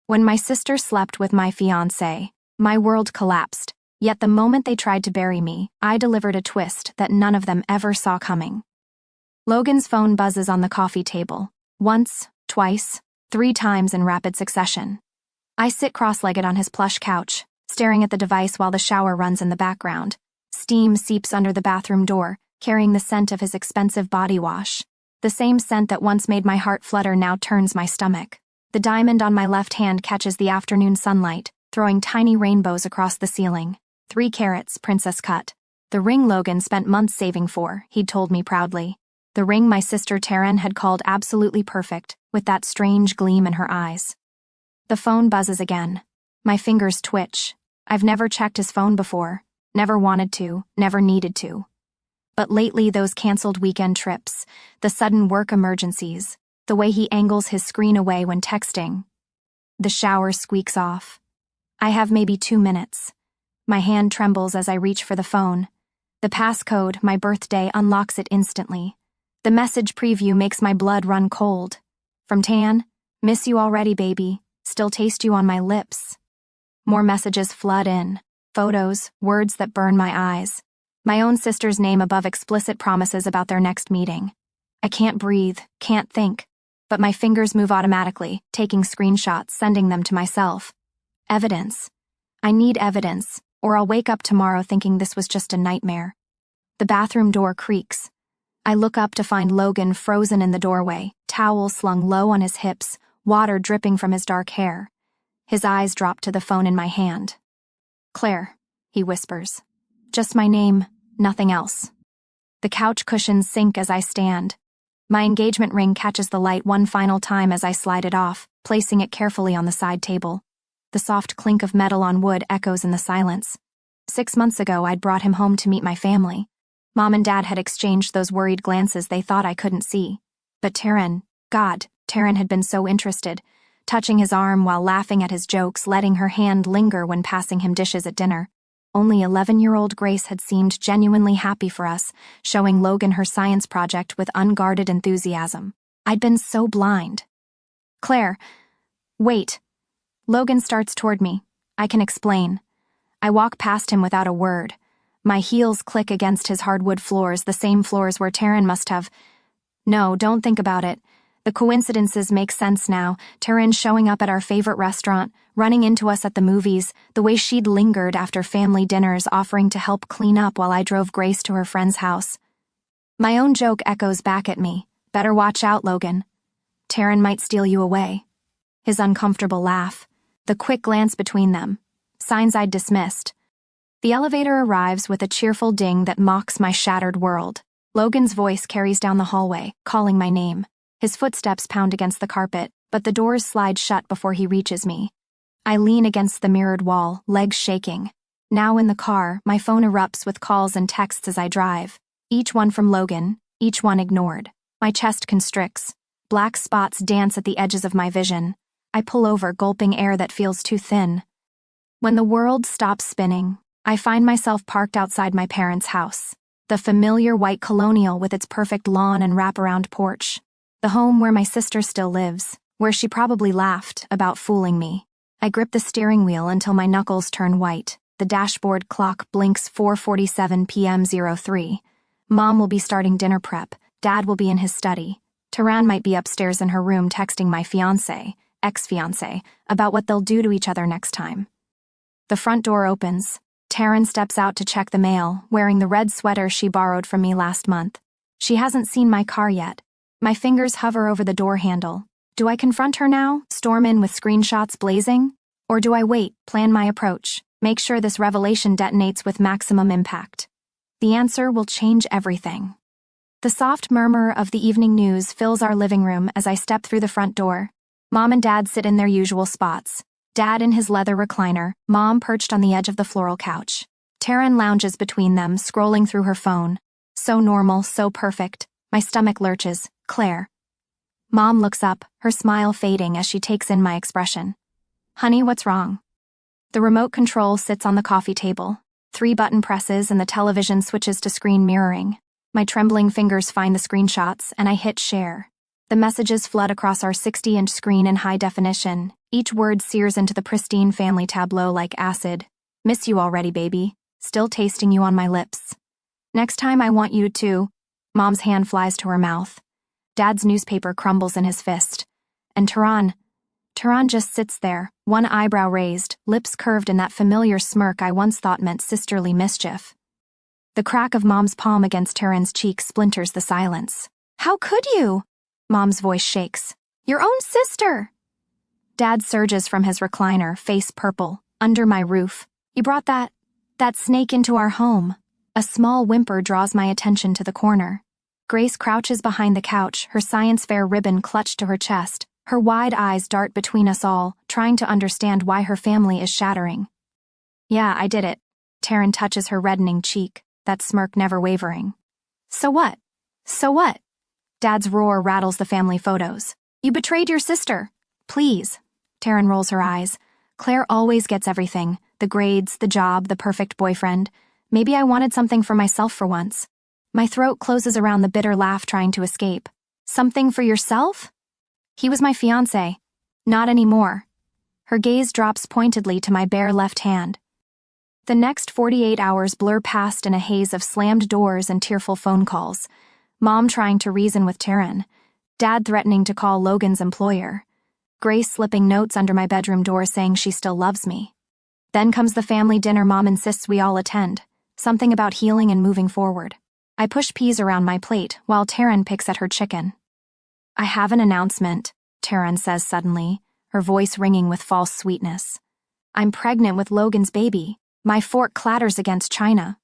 When my sister slept with my fiancé, my world collapsed, yet the moment they tried to bury me, I delivered a twist that none of them ever saw coming. Logan's phone buzzes on the coffee table. Once, twice, 3 times in rapid succession. I sit cross-legged on his plush couch, staring at the device while the shower runs in the background. Steam seeps under the bathroom door, carrying the scent of his expensive body wash. The same scent that once made my heart flutter now turns my stomach. The diamond on my left hand catches the afternoon sunlight, throwing tiny rainbows across the ceiling. 3 carats, princess cut. The ring Logan spent months saving for, he'd told me proudly. The ring my sister Taryn had called absolutely perfect, with that strange gleam in her eyes. The phone buzzes again. My fingers twitch. I've never checked his phone before. Never wanted to, never needed to. But lately those canceled weekend trips, the sudden work emergencies, the way he angles his screen away when texting. The shower squeaks off. I have maybe 2 minutes. My hand trembles as I reach for the phone. The passcode, my birthday, unlocks it instantly. The message preview makes my blood run cold. From Tan, miss you already, baby. Still taste you on my lips. More messages flood in. Photos, words that burn my eyes. My own sister's name above explicit promises about their next meeting. I can't breathe, can't think. But my fingers move automatically, taking screenshots, sending them to myself. Evidence. I need evidence, or I'll wake up tomorrow thinking this was just a nightmare. The bathroom door creaks. I look up to find Logan frozen in the doorway, towel slung low on his hips, water dripping from his dark hair. His eyes drop to the phone in my hand. "Claire," he whispers. "Just my name, nothing else." The couch cushions sink as I stand. My engagement ring catches the light one final time as I slide it off, placing it carefully on the side table. The soft clink of metal on wood echoes in the silence. 6 months ago, I'd brought him home to meet my family. Mom and Dad had exchanged those worried glances they thought I couldn't see. But Taryn had been so interested, touching his arm while laughing at his jokes, letting her hand linger when passing him dishes at dinner. Only 11-year-old Grace had seemed genuinely happy for us, showing Logan her science project with unguarded enthusiasm. I'd been so blind. "Claire, wait." Logan starts toward me. I can explain. I walk past him without a word. My heels click against his hardwood floors, the same floors where Taryn must have. No, don't think about it. The coincidences make sense now. Taryn showing up at our favorite restaurant, running into us at the movies, the way she'd lingered after family dinners, offering to help clean up while I drove Grace to her friend's house. My own joke echoes back at me. "Better watch out, Logan. Taryn might steal you away." His uncomfortable laugh. The quick glance between them. Signs I'd dismissed. The elevator arrives with a cheerful ding that mocks my shattered world. Logan's voice carries down the hallway, calling my name. His footsteps pound against the carpet, but the doors slide shut before he reaches me. I lean against the mirrored wall, legs shaking. Now in the car, my phone erupts with calls and texts as I drive. Each one from Logan, each one ignored. My chest constricts. Black spots dance at the edges of my vision. I pull over, gulping air that feels too thin. When the world stops spinning, I find myself parked outside my parents' house. The familiar white colonial with its perfect lawn and wraparound porch. The home where my sister still lives, where she probably laughed about fooling me. I grip the steering wheel until my knuckles turn white. The dashboard clock blinks 4:47 p.m. 03. Mom will be starting dinner prep. Dad will be in his study. Taryn might be upstairs in her room texting my fiancé, ex-fiancé, about what they'll do to each other next time. The front door opens. Taryn steps out to check the mail, wearing the red sweater she borrowed from me last month. She hasn't seen my car yet. My fingers hover over the door handle. Do I confront her now, storm in with screenshots blazing? Or do I wait, plan my approach, make sure this revelation detonates with maximum impact? The answer will change everything. The soft murmur of the evening news fills our living room as I step through the front door. Mom and Dad sit in their usual spots. Dad in his leather recliner, Mom perched on the edge of the floral couch. Taryn lounges between them, scrolling through her phone. So normal, so perfect. My stomach lurches. "Claire." Mom looks up, her smile fading as she takes in my expression. "Honey, what's wrong?" The remote control sits on the coffee table. 3 button presses and the television switches to screen mirroring. My trembling fingers find the screenshots and I hit share. The messages flood across our 60-inch screen in high definition. Each word sears into the pristine family tableau like acid. Miss you already, baby. Still tasting you on my lips. Next time I want you to... Mom's hand flies to her mouth. Dad's newspaper crumbles in his fist. And Tehran just sits there, one eyebrow raised, lips curved in that familiar smirk I once thought meant sisterly mischief. The crack of Mom's palm against Tehran's cheek splinters the silence. How could you? Mom's voice shakes. Your own sister! Dad surges from his recliner, face purple. Under my roof. You brought that snake into our home. A small whimper draws my attention to the corner. Grace crouches behind the couch, her science fair ribbon clutched to her chest. Her wide eyes dart between us all, trying to understand why her family is shattering. Yeah, I did it. Tehran touches her reddening cheek, that smirk never wavering. So what? So what? Dad's roar rattles the family photos. You betrayed your sister. Please. Tehran rolls her eyes. Claire always gets everything. The grades, the job, the perfect boyfriend. Maybe I wanted something for myself for once. My throat closes around the bitter laugh trying to escape. Something for yourself? He was my fiancé. Not anymore. Her gaze drops pointedly to my bare left hand. The next 48 hours blur past in a haze of slammed doors and tearful phone calls. Mom trying to reason with Tehran. Dad threatening to call Logan's employer. Grace slipping notes under my bedroom door saying she still loves me. Then comes the family dinner Mom insists we all attend. Something about healing and moving forward. I push peas around my plate while Tehran picks at her chicken. I have an announcement, Tehran says suddenly, her voice ringing with false sweetness. I'm pregnant with Logan's baby. My fork clatters against china.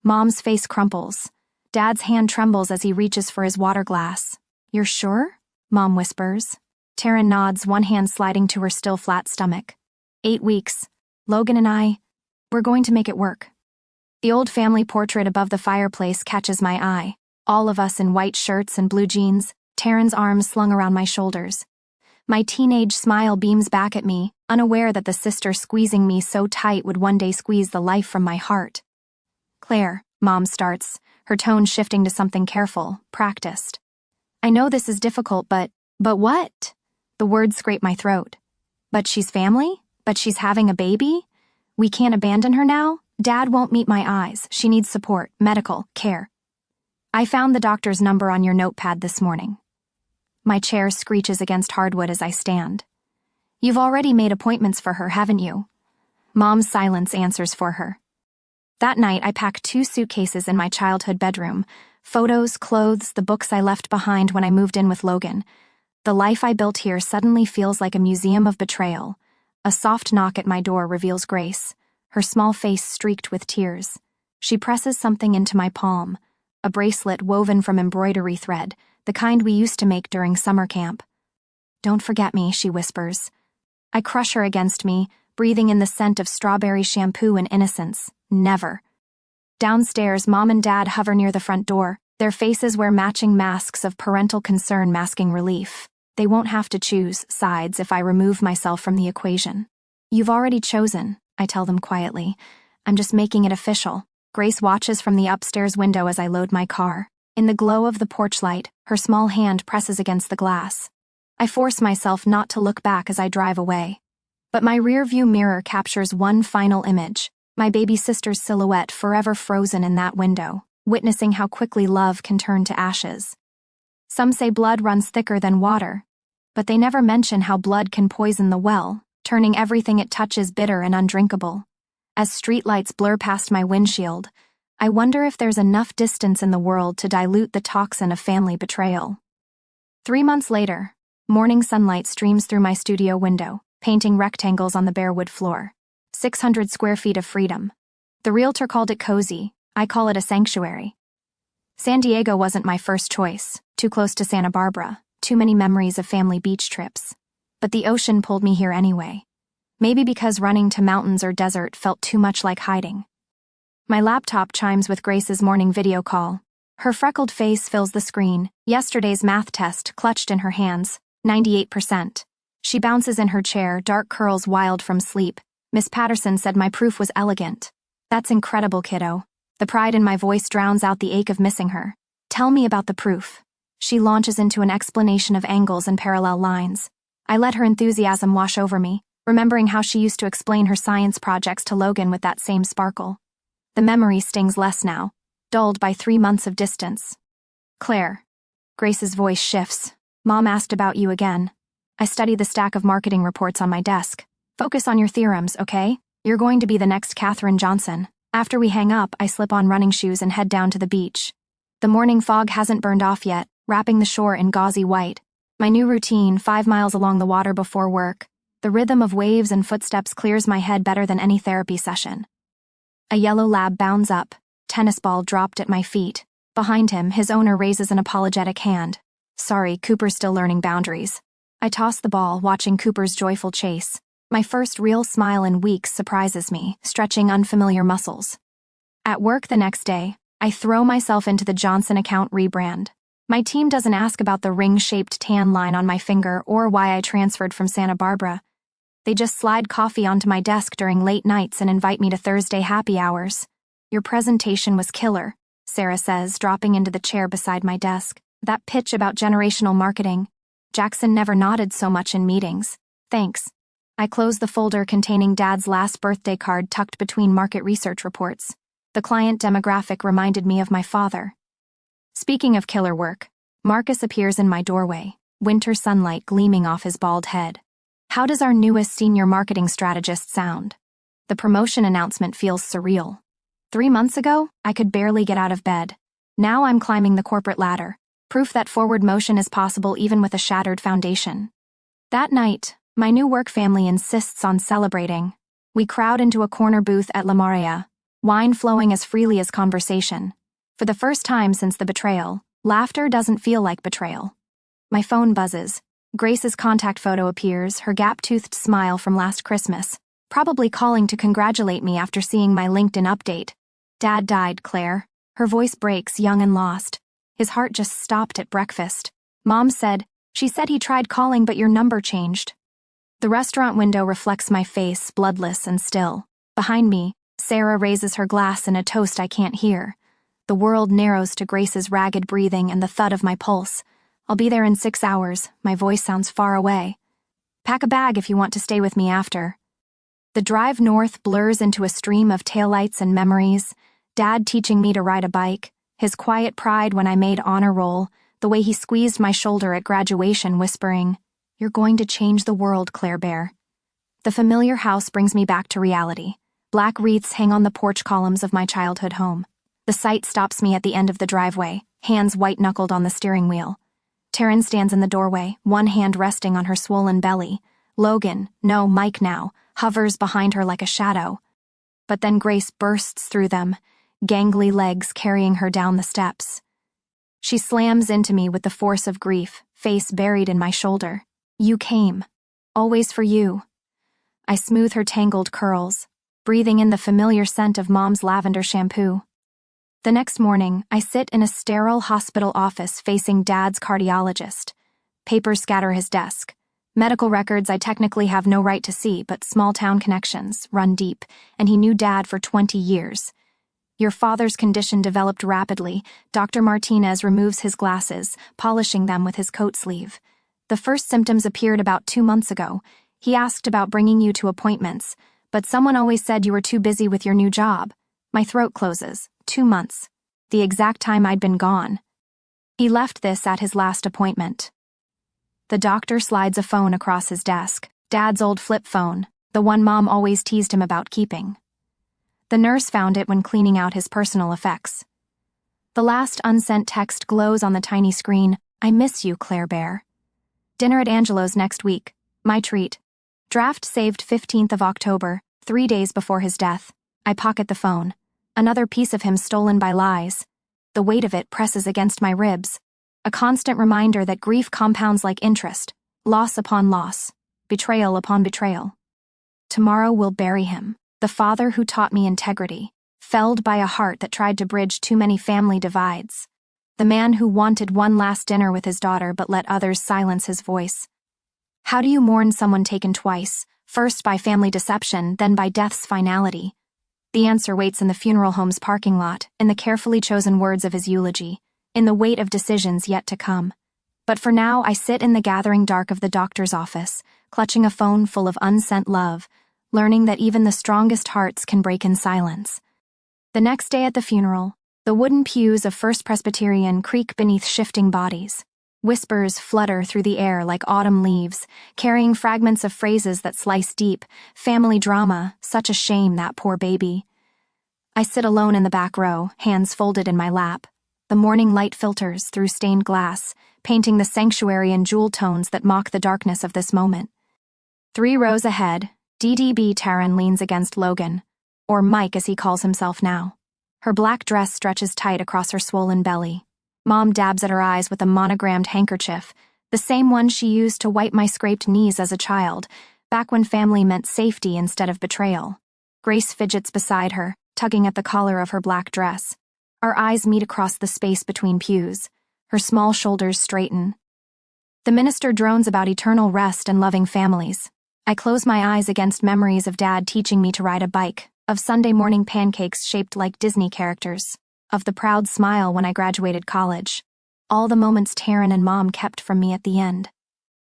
Mom's face crumples. Dad's hand trembles as he reaches for his water glass. You're sure? Mom whispers. Tehran nods, one hand sliding to her still flat stomach. 8 weeks. Logan and we're going to make it work. The old family portrait above the fireplace catches my eye. All of us in white shirts and blue jeans, Tehran's arms slung around my shoulders. My teenage smile beams back at me, unaware that the sister squeezing me so tight would one day squeeze the life from my heart. Claire, Mom starts, her tone shifting to something careful, practiced. I know this is difficult, but what? The words scrape my throat. But she's family? But she's having a baby? We can't abandon her now? Dad won't meet my eyes. She needs support, medical, care. I found the doctor's number on your notepad this morning. My chair screeches against hardwood as I stand. You've already made appointments for her, haven't you? Mom's silence answers for her. That night, I packed 2 suitcases in my childhood bedroom. Photos, clothes, the books I left behind when I moved in with Logan. The life I built here suddenly feels like a museum of betrayal. A soft knock at my door reveals Grace, her small face streaked with tears. She presses something into my palm, a bracelet woven from embroidery thread, the kind we used to make during summer camp. Don't forget me, she whispers. I crush her against me, breathing in the scent of strawberry shampoo and innocence. Never. Downstairs, Mom and Dad hover near the front door, their faces wear matching masks of parental concern masking relief. They won't have to choose sides if I remove myself from the equation. You've already chosen, I tell them quietly. I'm just making it official. Grace watches from the upstairs window as I load my car. In the glow of the porch light, her small hand presses against the glass. I force myself not to look back as I drive away. But my rearview mirror captures one final image, my baby sister's silhouette forever frozen in that window, witnessing how quickly love can turn to ashes. Some say blood runs thicker than water, but they never mention how blood can poison the well, turning everything it touches bitter and undrinkable. As streetlights blur past my windshield, I wonder if there's enough distance in the world to dilute the toxin of family betrayal. 3 months later, morning sunlight streams through my studio window, painting rectangles on the bare wood floor. 600 square feet of freedom. The realtor called it cozy. I call it a sanctuary. San Diego wasn't my first choice, too close to Santa Barbara, too many memories of family beach trips. But the ocean pulled me here anyway. Maybe because running to mountains or desert felt too much like hiding. My laptop chimes with Grace's morning video call. Her freckled face fills the screen, yesterday's math test clutched in her hands, 98%. She bounces in her chair, dark curls wild from sleep. Miss Patterson said my proof was elegant. That's incredible, kiddo. The pride in my voice drowns out the ache of missing her. Tell me about the proof. She launches into an explanation of angles and parallel lines. I let her enthusiasm wash over me, remembering how she used to explain her science projects to Logan with that same sparkle. The memory stings less now, dulled by 3 months of distance. Claire. Grace's voice shifts. Mom asked about you again. I study the stack of marketing reports on my desk. Focus on your theorems, okay? You're going to be the next Katherine Johnson. After we hang up, I slip on running shoes and head down to the beach. The morning fog hasn't burned off yet, wrapping the shore in gauzy white. My new routine, 5 miles along the water before work. The rhythm of waves and footsteps clears my head better than any therapy session. A yellow lab bounds up, tennis ball dropped at my feet. Behind him, his owner raises an apologetic hand. Sorry, Cooper's still learning boundaries. I toss the ball, watching Cooper's joyful chase. My first real smile in weeks surprises me, stretching unfamiliar muscles. At work the next day, I throw myself into the Johnson account rebrand. My team doesn't ask about the ring-shaped tan line on my finger or why I transferred from Santa Barbara. They just slide coffee onto my desk during late nights and invite me to Thursday happy hours. Your presentation was killer, Sarah says, dropping into the chair beside my desk. That pitch about generational marketing. Jackson never nodded so much in meetings. Thanks. I close the folder containing Dad's last birthday card tucked between market research reports. The client demographic reminded me of my father. Speaking of killer work, Marcus appears in my doorway, winter sunlight gleaming off his bald head. How does our newest senior marketing strategist sound? The promotion announcement feels surreal. 3 months ago, I could barely get out of bed. Now I'm climbing the corporate ladder, proof that forward motion is possible even with a shattered foundation. That night, my new work family insists on celebrating. We crowd into a corner booth at La Maria, wine flowing as freely as conversation. For the first time since the betrayal, laughter doesn't feel like betrayal. My phone buzzes. Grace's contact photo appears, her gap-toothed smile from last Christmas, probably calling to congratulate me after seeing my LinkedIn update. Dad died, Claire. Her voice breaks, young and lost. His heart just stopped at breakfast. Mom said, she said he tried calling but your number changed. The restaurant window reflects my face, bloodless and still. Behind me, Sarah raises her glass in a toast I can't hear. The world narrows to Grace's ragged breathing and the thud of my pulse. I'll be there in 6 hours. My voice sounds far away. Pack a bag if you want to stay with me after. The drive north blurs into a stream of taillights and memories. Dad teaching me to ride a bike, his quiet pride when I made honor roll, the way he squeezed my shoulder at graduation whispering, "You're going to change the world, Claire Bear." The familiar house brings me back to reality. Black wreaths hang on the porch columns of my childhood home. The sight stops me at the end of the driveway, hands white-knuckled on the steering wheel. Taryn stands in the doorway, one hand resting on her swollen belly. Logan, no, Mike now, hovers behind her like a shadow. But then Grace bursts through them, gangly legs carrying her down the steps. She slams into me with the force of grief, face buried in my shoulder. You came. Always for you. I smooth her tangled curls, breathing in the familiar scent of Mom's lavender shampoo. The next morning, I sit in a sterile hospital office facing Dad's cardiologist. Papers scatter his desk. Medical records I technically have no right to see, but small-town connections run deep, and he knew Dad for 20 years. Your father's condition developed rapidly. Dr. Martinez removes his glasses, polishing them with his coat sleeve. The first symptoms appeared about 2 months ago. He asked about bringing you to appointments, but someone always said you were too busy with your new job. My throat closes. 2 months. The exact time I'd been gone. He left this at his last appointment. The doctor slides a phone across his desk, Dad's old flip phone, the one Mom always teased him about keeping. The nurse found it when cleaning out his personal effects. The last unsent text glows on the tiny screen. I miss you, Claire Bear. Dinner at Angelo's next week. My treat. Draft saved 15th of October, 3 days before his death. I pocket the phone. Another piece of him stolen by lies. The weight of it presses against my ribs. A constant reminder that grief compounds like interest, loss upon loss, betrayal upon betrayal. Tomorrow will bury him, the father who taught me integrity, felled by a heart that tried to bridge too many family divides. The man who wanted one last dinner with his daughter but let others silence his voice. How do you mourn someone taken twice, first by family deception, then by death's finality? The answer waits in the funeral home's parking lot, in the carefully chosen words of his eulogy. in the weight of decisions yet to come. But for now, I sit in the gathering dark of the doctor's office, clutching a phone full of unsent love, learning that even the strongest hearts can break in silence. The next day at the funeral, the wooden pews of First Presbyterian creak beneath shifting bodies. Whispers flutter through the air like autumn leaves, carrying fragments of phrases that slice deep. Family drama, such a shame, that poor baby. I sit alone in the back row, hands folded in my lap. The morning light filters through stained glass, painting the sanctuary in jewel tones that mock the darkness of this moment. 3 rows ahead, DDB Taryn leans against Logan, or Mike as he calls himself now. Her black dress stretches tight across her swollen belly. Mom dabs at her eyes with a monogrammed handkerchief, the same one she used to wipe my scraped knees as a child, back when family meant safety instead of betrayal. Grace fidgets beside her, tugging at the collar of her black dress. Our eyes meet across the space between pews. Her small shoulders straighten. The minister drones about eternal rest and loving families. I close my eyes against memories of Dad teaching me to ride a bike, of Sunday morning pancakes shaped like Disney characters, of the proud smile when I graduated college. All the moments Taryn and Mom kept from me at the end.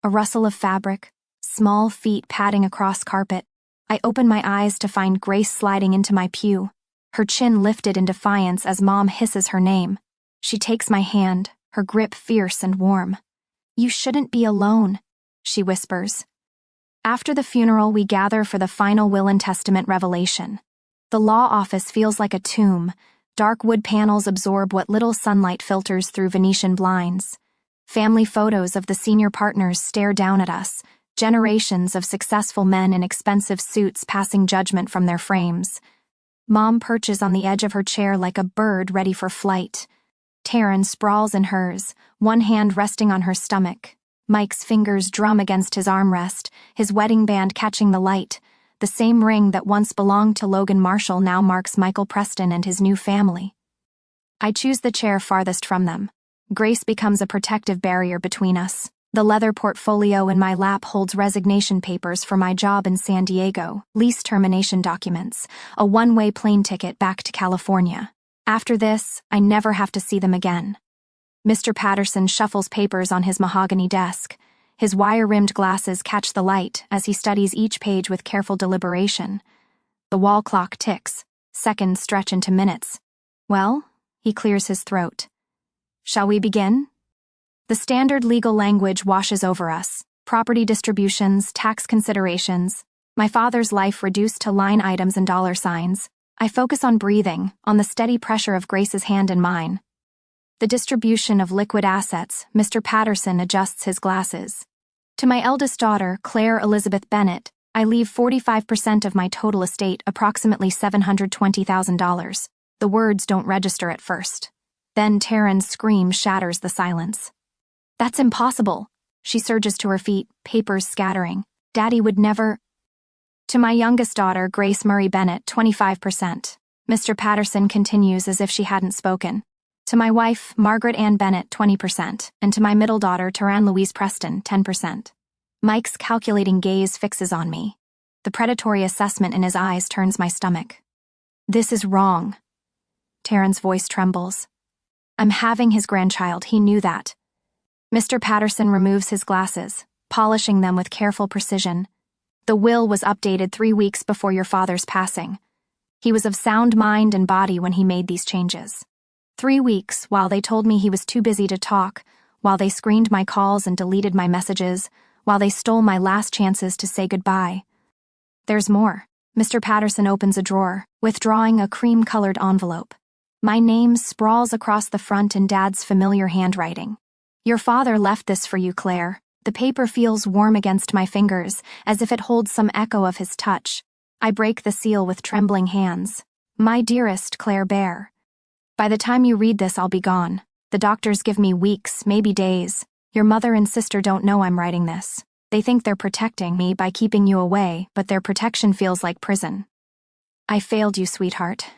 A rustle of fabric, small feet padding across carpet. I open my eyes to find Grace sliding into my pew, her chin lifted in defiance as Mom hisses her name. She takes my hand, her grip fierce and warm. "You shouldn't be alone," she whispers. After the funeral, we gather for the final will and testament revelation. The law office feels like a tomb. Dark wood panels absorb what little sunlight filters through Venetian blinds. Family photos of the senior partners stare down at us, generations of successful men in expensive suits passing judgment from their frames. Mom perches on the edge of her chair like a bird ready for flight. Taryn sprawls in hers, one hand resting on her stomach. Mike's fingers drum against his armrest, his wedding band catching the light. The same ring that once belonged to Logan Marshall now marks Michael Preston and his new family. I choose the chair farthest from them. Grace becomes a protective barrier between us. The leather portfolio in my lap holds resignation papers for my job in San Diego, lease termination documents, a one-way plane ticket back to California. After this, I never have to see them again. Mr. Patterson shuffles papers on his mahogany desk. His wire-rimmed glasses catch the light as he studies each page with careful deliberation. The wall clock ticks. Seconds stretch into minutes. Well, he clears his throat. Shall we begin? The standard legal language washes over us. Property distributions, tax considerations. My father's life reduced to line items and dollar signs. I focus on breathing, on the steady pressure of Grace's hand in mine. The distribution of liquid assets, Mr. Patterson adjusts his glasses. To my eldest daughter, Claire Elizabeth Bennett, I leave 45% of my total estate, approximately $720,000. The words don't register at first. Then Taryn's scream shatters the silence. "That's impossible." She surges to her feet, papers scattering. "Daddy would never—" To my youngest daughter, Grace Murray Bennett, 25%. Mr. Patterson continues as if she hadn't spoken. To my wife, Margaret Ann Bennett, 20%, and to my middle daughter, Taran Louise Preston, 10%. Mike's calculating gaze fixes on me. The predatory assessment in his eyes turns my stomach. "This is wrong." Taryn's voice trembles. "I'm having his grandchild, he knew that." Mr. Patterson removes his glasses, polishing them with careful precision. "The will was updated 3 weeks before your father's passing. He was of sound mind and body when he made these changes. 3 weeks, while they told me he was too busy to talk, while they screened my calls and deleted my messages, while they stole my last chances to say goodbye. There's more." Mr. Patterson opens a drawer, withdrawing a cream-colored envelope. My name sprawls across the front in Dad's familiar handwriting. "Your father left this for you, Claire." The paper feels warm against my fingers, as if it holds some echo of his touch. I break the seal with trembling hands. "My dearest Claire Bear. By the time you read this, I'll be gone. The doctors give me weeks, maybe days. Your mother and sister don't know I'm writing this. They think they're protecting me by keeping you away, but their protection feels like prison. I failed you, sweetheart.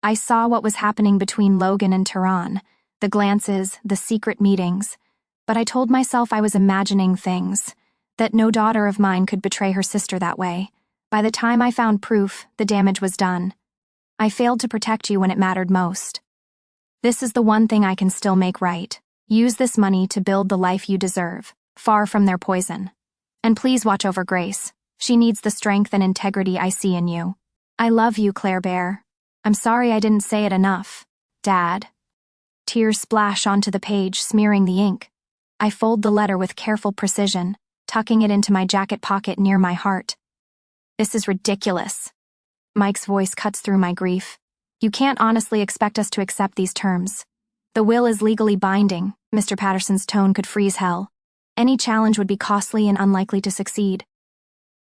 I saw what was happening between Logan and Tehran, the glances, the secret meetings, but I told myself I was imagining things, that no daughter of mine could betray her sister that way. By the time I found proof, the damage was done. I failed to protect you when it mattered most." This is the one thing I can still make right. Use this money to build the life you deserve, far from their poison. And please watch over Grace. She needs the strength and integrity I see in you. I love you, Claire Bear. I'm sorry I didn't say it enough. Dad. Tears splash onto the page, smearing the ink. I fold the letter with careful precision, tucking it into my jacket pocket near my heart. This is ridiculous. Mike's voice cuts through my grief. You can't honestly expect us to accept these terms. The will is legally binding. Mr. Patterson's tone could freeze hell. Any challenge would be costly and unlikely to succeed.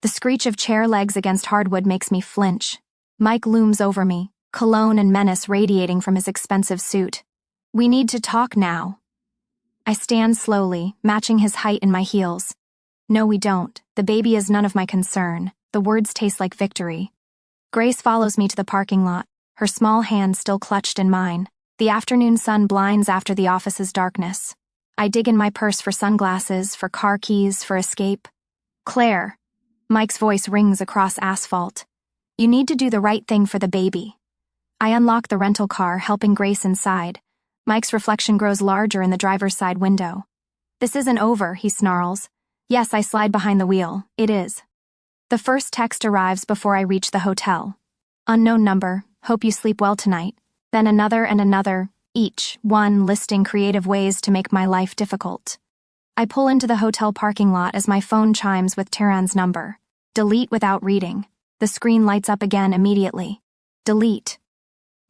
The screech of chair legs against hardwood makes me flinch. Mike looms over me, cologne and menace radiating from his expensive suit. We need to talk now. I stand slowly, matching his height in my heels. No, we don't. The baby is none of my concern. The words taste like victory. Grace follows me to the parking lot, her small hand still clutched in mine. The afternoon sun blinds after the office's darkness. I dig in my purse for sunglasses, for car keys, for escape. Claire. Mike's voice rings across asphalt. You need to do the right thing for the baby. I unlock the rental car, helping Grace inside. Mike's reflection grows larger in the driver's side window. This isn't over, he snarls. Yes, I slide behind the wheel. It is. The first text arrives before I reach the hotel. Unknown number. Hope you sleep well tonight. Then another and another, each one listing creative ways to make my life difficult. I pull into the hotel parking lot as my phone chimes with Tehran's number. Delete without reading. The screen lights up again immediately. Delete.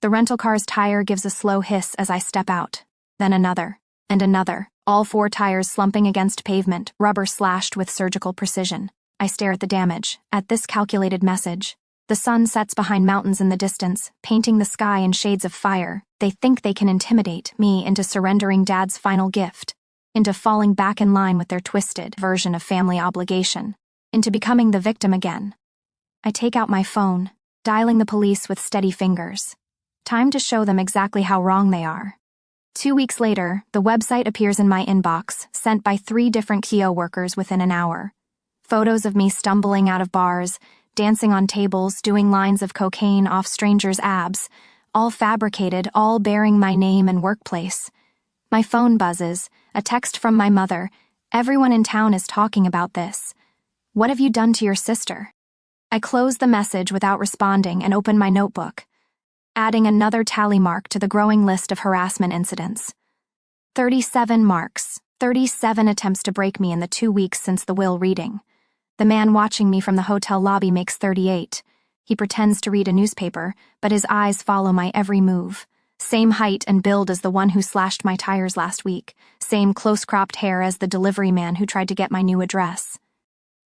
The rental car's tire gives a slow hiss as I step out. Then another, and another, all 4 tires slumping against pavement, rubber slashed with surgical precision. I stare at the damage, at this calculated message. The sun sets behind mountains in the distance, painting the sky in shades of fire. They think they can intimidate me into surrendering Dad's final gift, into falling back in line with their twisted version of family obligation, into becoming the victim again. I take out my phone, dialing the police with steady fingers. Time to show them exactly how wrong they are. 2 weeks later, the website appears in my inbox, sent by 3 different Kio workers within an hour. Photos of me stumbling out of bars, dancing on tables, doing lines of cocaine off strangers' abs, all fabricated, all bearing my name and workplace. My phone buzzes, a text from my mother. Everyone in town is talking about this. What have you done to your sister? I close the message without responding and open my notebook, adding another tally mark to the growing list of harassment incidents. 37 marks, 37 attempts to break me in the 2 weeks since the will reading. The man watching me from the hotel lobby makes 38. He pretends to read a newspaper, but his eyes follow my every move. Same height and build as the one who slashed my tires last week. Same close-cropped hair as the delivery man who tried to get my new address.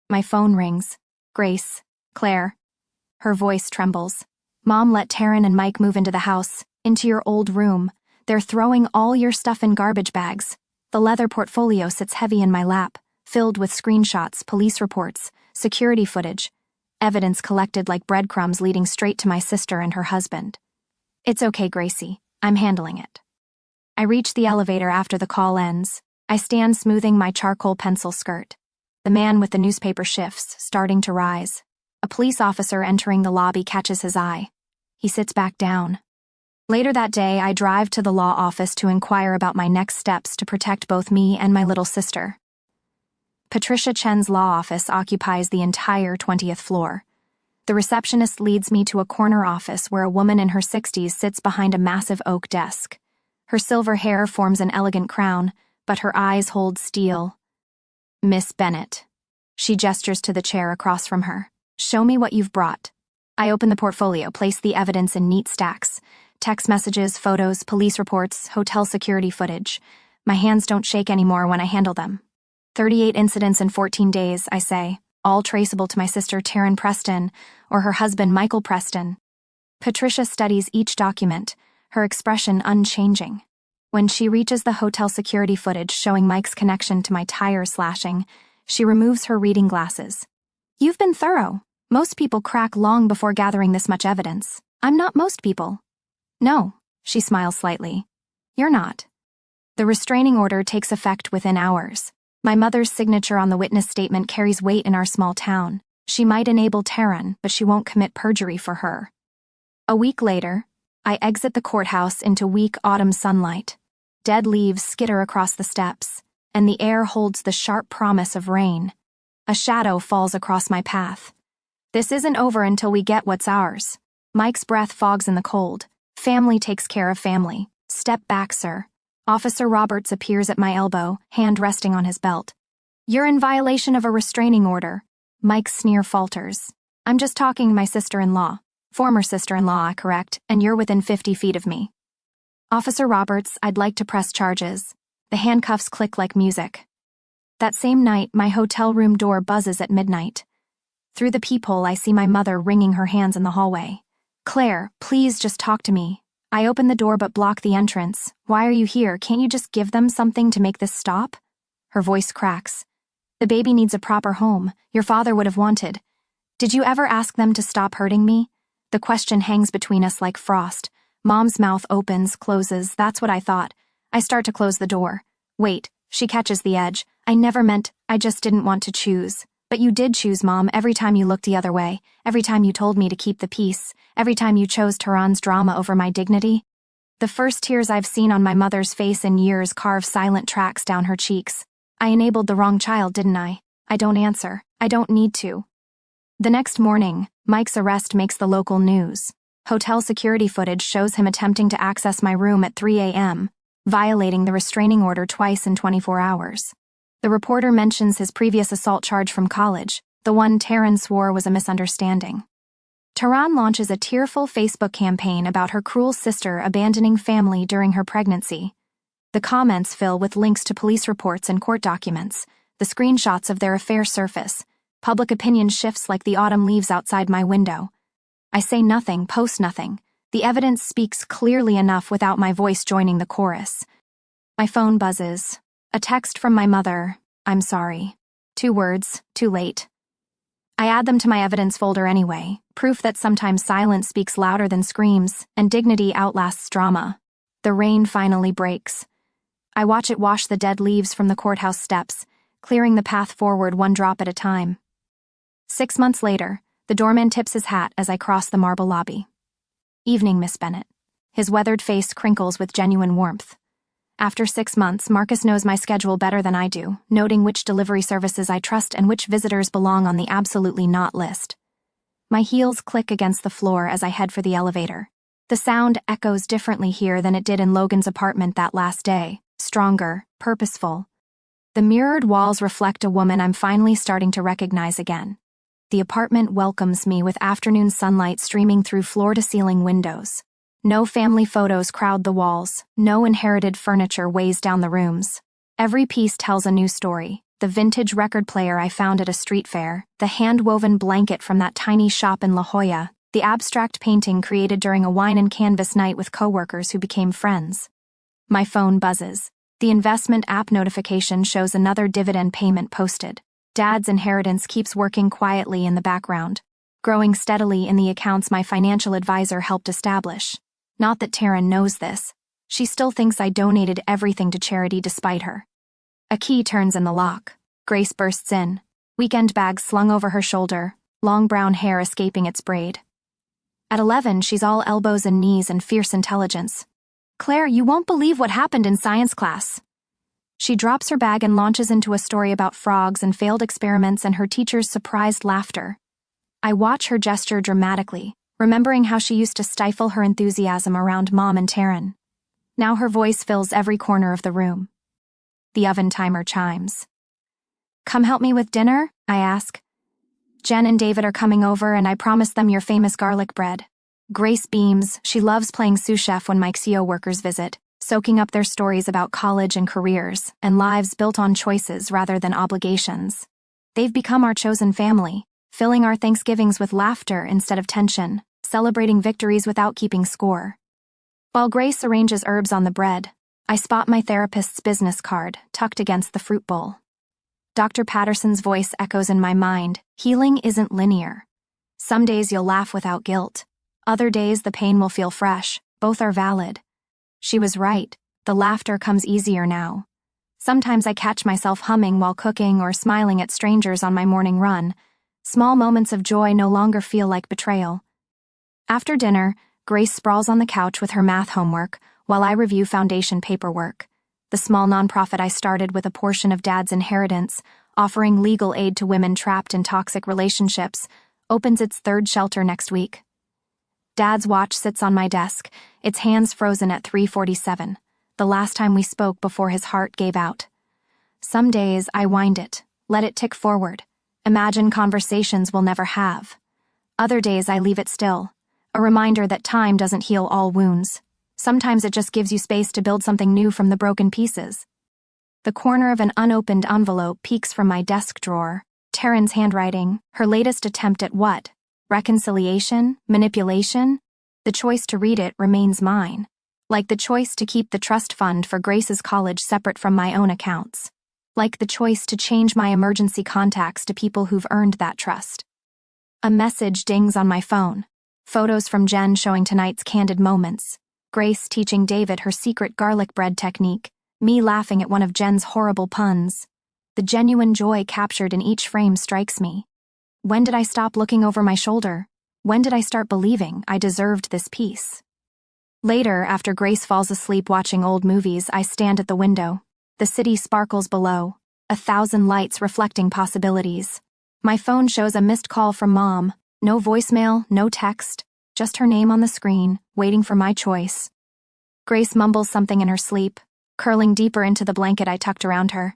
My phone rings. Grace. Claire. Her voice trembles. Mom let Taryn and Mike move into the house, into your old room. They're throwing all your stuff in garbage bags. The leather portfolio sits heavy in my lap, filled with screenshots, police reports, security footage, evidence collected like breadcrumbs leading straight to my sister and her husband. It's okay, Gracie. I'm handling it. I reach the elevator after the call ends. I stand smoothing my charcoal pencil skirt. The man with the newspaper shifts, starting to rise. A police officer entering the lobby catches his eye. He sits back down. Later that day, I drive to the law office to inquire about my next steps to protect both me and my little sister. Patricia Chen's law office occupies the entire 20th floor. The receptionist leads me to a corner office where a woman in her 60s sits behind a massive oak desk. Her silver hair forms an elegant crown, but her eyes hold steel. Miss Bennett. She gestures to the chair across from her. Show me what you've brought. I open the portfolio, place the evidence in neat stacks. Text messages, photos, police reports, hotel security footage. My hands don't shake anymore when I handle them. 38 incidents in 14 days, I say, all traceable to my sister Taryn Preston or her husband Michael Preston. Patricia studies each document, her expression unchanging. When she reaches the hotel security footage showing Mike's connection to my tire slashing, she removes her reading glasses. You've been thorough. Most people crack long before gathering this much evidence. I'm not most people. No, she smiles slightly. You're not. The restraining order takes effect within hours. My mother's signature on the witness statement carries weight in our small town. She might enable Taryn, but she won't commit perjury for her. A week later, I exit the courthouse into weak autumn sunlight. Dead leaves skitter across the steps, and the air holds the sharp promise of rain. A shadow falls across my path. This isn't over until we get what's ours. Mike's breath fogs in the cold. Family takes care of family. Step back, sir. Officer Roberts appears at my elbow, hand resting on his belt. You're in violation of a restraining order. Mike's sneer falters. I'm just talking to my sister-in-law. Former sister-in-law, I correct, and you're within 50 feet of me. Officer Roberts, I'd like to press charges. The handcuffs click like music. That same night, my hotel room door buzzes at midnight. Through the peephole, I see my mother wringing her hands in the hallway. Claire, please just talk to me. I open the door but block the entrance. Why are you here? Can't you just give them something to make this stop? Her voice cracks. The baby needs a proper home. Your father would have wanted. Did you ever ask them to stop hurting me? The question hangs between us like frost. Mom's mouth opens, closes. That's what I thought. I start to close the door. Wait, she catches the edge. I never meant, I just didn't want to choose. But you did choose, Mom, every time you looked the other way, every time you told me to keep the peace, every time you chose Tehran's drama over my dignity. The first tears I've seen on my mother's face in years carve silent tracks down her cheeks. I enabled the wrong child, didn't I? I don't answer. I don't need to. The next morning, Mike's arrest makes the local news. Hotel security footage shows him attempting to access my room at 3 a.m., violating the restraining order twice in 24 hours. The reporter mentions his previous assault charge from college, the one Tehran swore was a misunderstanding. Tehran launches a tearful Facebook campaign about her cruel sister abandoning family during her pregnancy. The comments fill with links to police reports and court documents. The screenshots of their affair surface. Public opinion shifts like the autumn leaves outside my window. I say nothing, post nothing. The evidence speaks clearly enough without my voice joining the chorus. My phone buzzes. A text from my mother. I'm sorry. 2 words, too late. I add them to my evidence folder anyway, proof that sometimes silence speaks louder than screams, and dignity outlasts drama. The rain finally breaks. I watch it wash the dead leaves from the courthouse steps, clearing the path forward one drop at a time. 6 months later, the doorman tips his hat as I cross the marble lobby. Evening, Miss Bennett. His weathered face crinkles with genuine warmth. After 6 months, Marcus knows my schedule better than I do, noting which delivery services I trust and which visitors belong on the absolutely not list. My heels click against the floor as I head for the elevator. The sound echoes differently here than it did in Logan's apartment that last day, stronger, purposeful. The mirrored walls reflect a woman I'm finally starting to recognize again. The apartment welcomes me with afternoon sunlight streaming through floor-to-ceiling windows. No family photos crowd the walls, no inherited furniture weighs down the rooms. Every piece tells a new story. The vintage record player I found at a street fair, the hand-woven blanket from that tiny shop in La Jolla, the abstract painting created during a wine and canvas night with coworkers who became friends. My phone buzzes. The investment app notification shows another dividend payment posted. Dad's inheritance keeps working quietly in the background, growing steadily in the accounts my financial advisor helped establish. Not that Tehran knows this. She still thinks I donated everything to charity despite her. A key turns in the lock. Grace bursts in, weekend bag slung over her shoulder, long brown hair escaping its braid. At 11, she's all elbows and knees and fierce intelligence. Claire, you won't believe what happened in science class. She drops her bag and launches into a story about frogs and failed experiments and her teacher's surprised laughter. I watch her gesture dramatically, remembering how she used to stifle her enthusiasm around Mom and Tehran. Now her voice fills every corner of the room. The oven timer chimes. Come help me with dinner? I ask. Jen and David are coming over and I promised them your famous garlic bread. Grace beams. She loves playing sous chef when Mike's CO workers visit, soaking up their stories about college and careers, and lives built on choices rather than obligations. They've become our chosen family, filling our Thanksgivings with laughter instead of tension, celebrating victories without keeping score. While Grace arranges herbs on the bread, I spot my therapist's business card tucked against the fruit bowl. Dr. Patterson's voice echoes in my mind. Healing isn't linear. Some days you'll laugh without guilt. Other days the pain will feel fresh. Both are valid. She was right. The laughter comes easier now. Sometimes I catch myself humming while cooking or smiling at strangers on my morning run. Small moments of joy no longer feel like betrayal. After dinner, Grace sprawls on the couch with her math homework, while I review foundation paperwork. The small nonprofit I started with a portion of Dad's inheritance, offering legal aid to women trapped in toxic relationships, opens its third shelter next week. Dad's watch sits on my desk, its hands frozen at 3:47, the last time we spoke before his heart gave out. Some days I wind it, let it tick forward, imagine conversations we'll never have. Other days I leave it still, a reminder that time doesn't heal all wounds. Sometimes it just gives you space to build something new from the broken pieces. The corner of an unopened envelope peeks from my desk drawer. Taryn's handwriting, her latest attempt at what? Reconciliation? Manipulation? The choice to read it remains mine, like the choice to keep the trust fund for Grace's college separate from my own accounts, like the choice to change my emergency contacts to people who've earned that trust. A message dings on my phone. Photos from Jen showing tonight's candid moments. Grace teaching David her secret garlic bread technique, me laughing at one of Jen's horrible puns. The genuine joy captured in each frame strikes me. When did I stop looking over my shoulder? When did I start believing I deserved this peace? Later, after Grace falls asleep watching old movies, I stand at the window. The city sparkles below, 1,000 lights reflecting possibilities. My phone shows a missed call from Mom. No voicemail, no text, just her name on the screen, waiting for my choice. Grace mumbles something in her sleep, curling deeper into the blanket I tucked around her.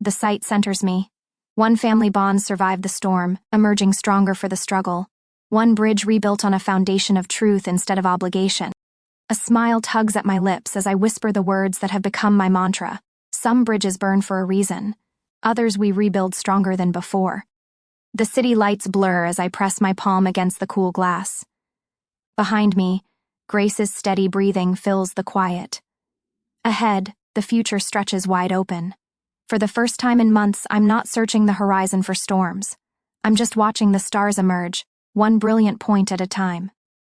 The sight centers me. One family bond survived the storm, emerging stronger for the struggle. One bridge rebuilt on a foundation of truth instead of obligation. A smile tugs at my lips as I whisper the words that have become my mantra. Some bridges burn for a reason. Others we rebuild stronger than before. The city lights blur as I press my palm against the cool glass. Behind me, Grace's steady breathing fills the quiet. Ahead, the future stretches wide open. For the first time in months, I'm not searching the horizon for storms. I'm just watching the stars emerge, one brilliant point at a time.